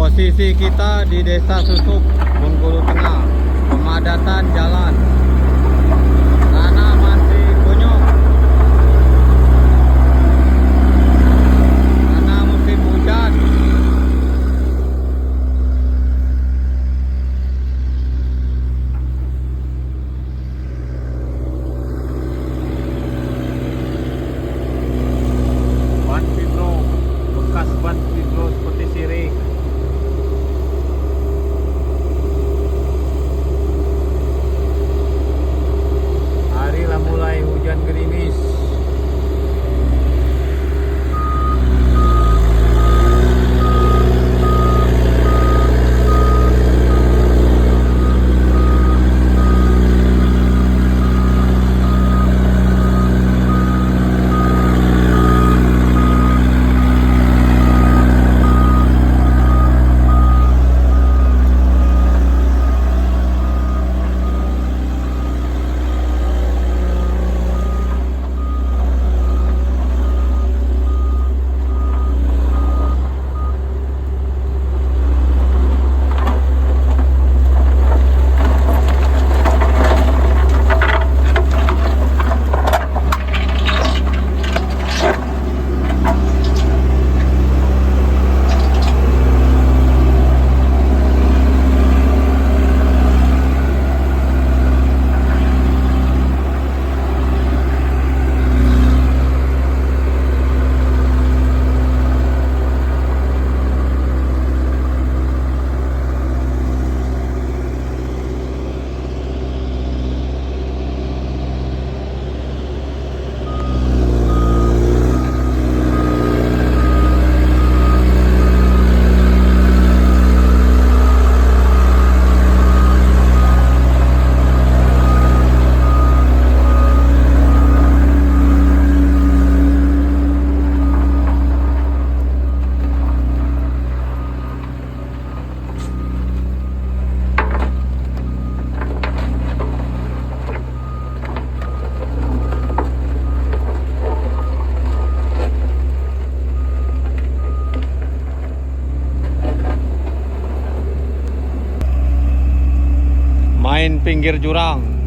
Posisi kita di Desa Susup, Bengkulu Tengah. Pemadatan jalan. Tanah masih bonyok. Karena musim hujan. Ban vibro, bekas ban vibro seperti siring. Hari lah mulai hujan gerimis. Main pinggir jurang.